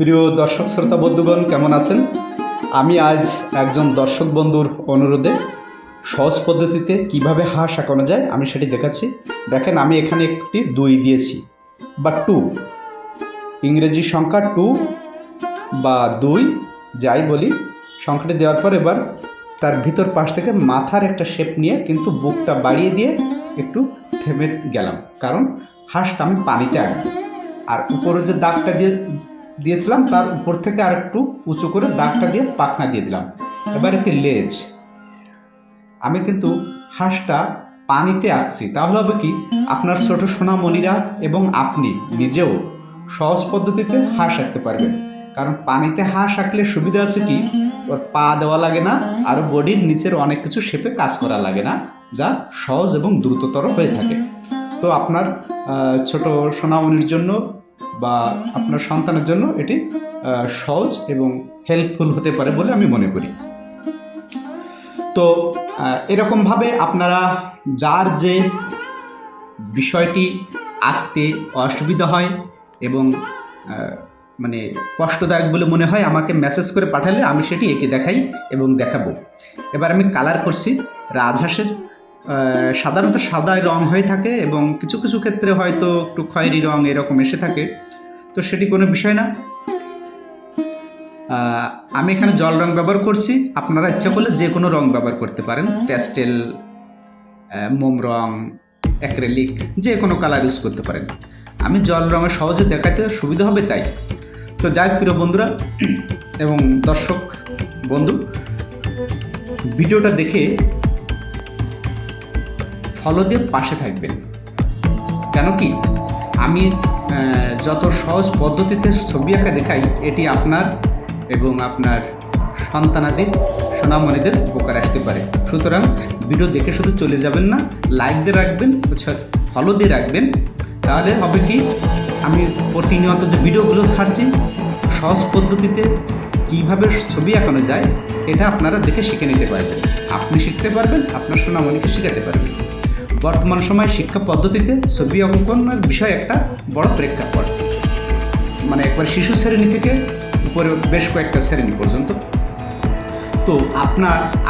প্রিয় দর্শক শ্রোতা বন্ধুগণ, কেমন আছেন? আমি আজ একজন দর্শক বন্ধুর অনুরোধে সহজ পদ্ধতিতে কিভাবে হাঁস আঁকানো যায় আমি সেটি দেখাচ্ছি। দেখেন, আমি এখানে একটি 2 দিয়েছি বা 2, ইংরেজি সংখ্যা 2 বা 2 যাই বলি, সংখ্যাটি দেওয়ার পর এবার তার ভিতর পাশ থেকে মাথার একটা শেপ নিয়ে কিন্তু বুকটা বাড়িয়ে দিয়ে একটু থেমে গেলাম, কারণ হাঁসটা আমি পানিতে আঁকবো। আর উপরে যে দাগটা দিয়েছিলাম তার উপর থেকে আর একটু উঁচু করে দাগটা দিয়ে পাখনা দিয়ে দিলাম। এবার একটি লেজ, আমি কিন্তু হাঁসটা পানিতে আঁকছি। তাহলে হবে কি, আপনার ছোট সোনামণিরা এবং আপনি নিজেও সহজ পদ্ধতিতে হাঁস আঁকতে পারবেন। কারণ পানিতে হাঁস আঁকলে সুবিধা আছে কি, ওর পা দেওয়া লাগে না, আর বডির নিচের অনেক কিছু শেপে কাজ করা লাগে না, যা সহজ এবং দ্রুততর হয়ে থাকে। তো আপনার ছোট সোনামণির জন্য বা আপনার সন্তানের জন্য এটি সহজ এবং হেল্পফুল হতে পারে বলে আমি মনে করি। তো এরকমভাবে আপনারা যার যে বিষয়টি আঁকতে অসুবিধা হয় এবং মানে কষ্টদায়ক বলে মনে হয়, আমাকে মেসেজ করে পাঠালে আমি সেটি এঁকে দেখাই এবং দেখাবো। এবার আমি কালার করছি। রাজহাঁসের সাধারণত সাদা রং হয়ে থাকে এবং কিছু কিছু ক্ষেত্রে হয়তো একটু খয়েরি রং এরকম এসে থাকে, তো সেটি কোনো বিষয় না। আমি এখানে জল রং ব্যবহার করছি, আপনারা ইচ্ছা করলে যে কোনো রং ব্যবহার করতে পারেন, প্যাস্টেল, মোম রং, অ্যাক্রেলিক, যে কোনো কালার ইউজ করতে পারেন। আমি জল রঙে সহজে দেখাতে সুবিধা হবে তাই। তো যাই প্রিয় বন্ধুরা এবং দর্শক বন্ধু, ভিডিওটা দেখে ফলো দিয়ে পাশে থাকবেন। কেন কি, আমি যত সহজ পদ্ধতিতে ছবি আঁকা দেখাই, এটি আপনার এবং আপনার সন্তানাদের সোনামণিদের উপকার আসতে পারে। সুতরাং ভিডিও দেখে শুধু চলে যাবেন না, লাইক দিয়ে রাখবেন, ফলো দিয়ে রাখবেন। তাহলে হবে কি, আমি প্রতিনিয়ত যে ভিডিওগুলো ছাড়ছি সহজ পদ্ধতিতে কীভাবে ছবি আঁকানো যায়, এটা আপনারা দেখে শিখে নিতে পারবেন। আপনি শিখতে পারবেন, আপনার সোনামণিকে শেখাতে পারবেন। বর্তমান সময়ে শিক্ষা পদ্ধতিতে ছবি অঙ্কনের বিষয় একটা বড় প্রেক্ষাপট, মানে একবার শিশু শ্রেণী থেকে উপরে বেশ কয়েকটা শ্রেণী পর্যন্ত। তো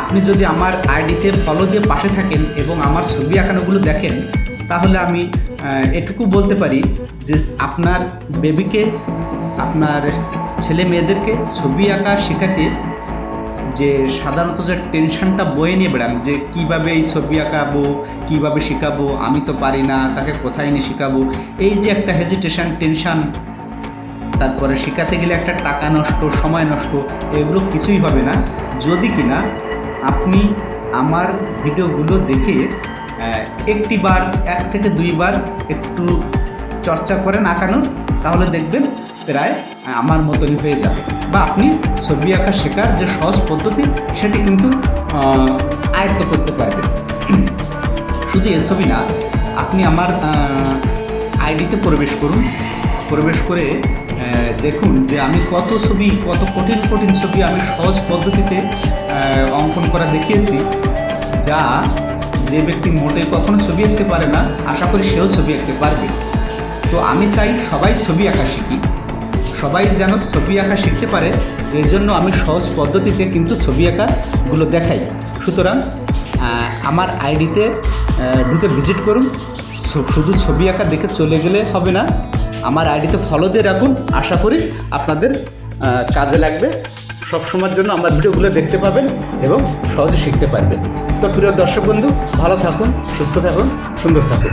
আপনি যদি আমার আইডিতে ফলো দিয়ে পাশে থাকেন এবং আমার ছবি আঁকানোগুলো দেখেন, তাহলে আমি এটুকু বলতে পারি যে আপনার বেবিকে, আপনার ছেলে মেয়েদেরকে ছবি আঁকা শেখাতে যে সাধারণত যে টেনশনটা বয়ে নিয়ে বেড়ান, যে কীভাবে এই ছবি আঁকাবো, কীভাবে শেখাবো, আমি তো পারি না, তাকে কোথায় নিয়ে শেখাবো, এই যে একটা হেজিটেশন, টেনশন, তারপরে শেখাতে গেলে একটা টাকা নষ্ট, সময় নষ্ট, এগুলো কিছুই হবে না যদি কিনা আপনি আমার ভিডিওগুলো দেখে একটি বার, 1 থেকে 2 বার একটু চর্চা করেন আঁকানোর, তাহলে দেখবেন প্রায় আমার মতনই হয়ে যাবে। বা আপনি ছবি আঁকা শেখার যে সহজ পদ্ধতি, সেটি কিন্তু আয়ত্ত করতে পারবেন। শুধু এ ছবি না, আপনি আমার আইডিতে প্রবেশ করুন, প্রবেশ করে দেখুন যে আমি কত কঠিন কঠিন ছবি আমি সহজ পদ্ধতিতে অঙ্কন করা দেখিয়েছি, যা যে ব্যক্তি মোটে কখনো ছবি আঁকতে পারে না, আশা করি সেও ছবি আঁকতে পারবে। তো আমি চাই সবাই ছবি আঁকা শিখি, সবাই যেন ছবি আঁকা শিখতে পারে, এই জন্য আমি সহজ পদ্ধতিতে কিন্তু ছবি আঁকাগুলো দেখাই। সুতরাং আমার আইডিতে ঢুকে ভিজিট করুন। শুধু ছবি আঁকা দেখে চলে গেলে হবে না, আমার আইডিতে ফলো দিয়ে রাখুন, আশা করি আপনাদের কাজে লাগবে। সবসময়ের জন্য আমার ভিডিওগুলো দেখতে পাবেন এবং সহজে শিখতে পারবেন। তো প্রিয় দর্শক বন্ধু, ভালো থাকুন, সুস্থ থাকুন, সুন্দর থাকুন।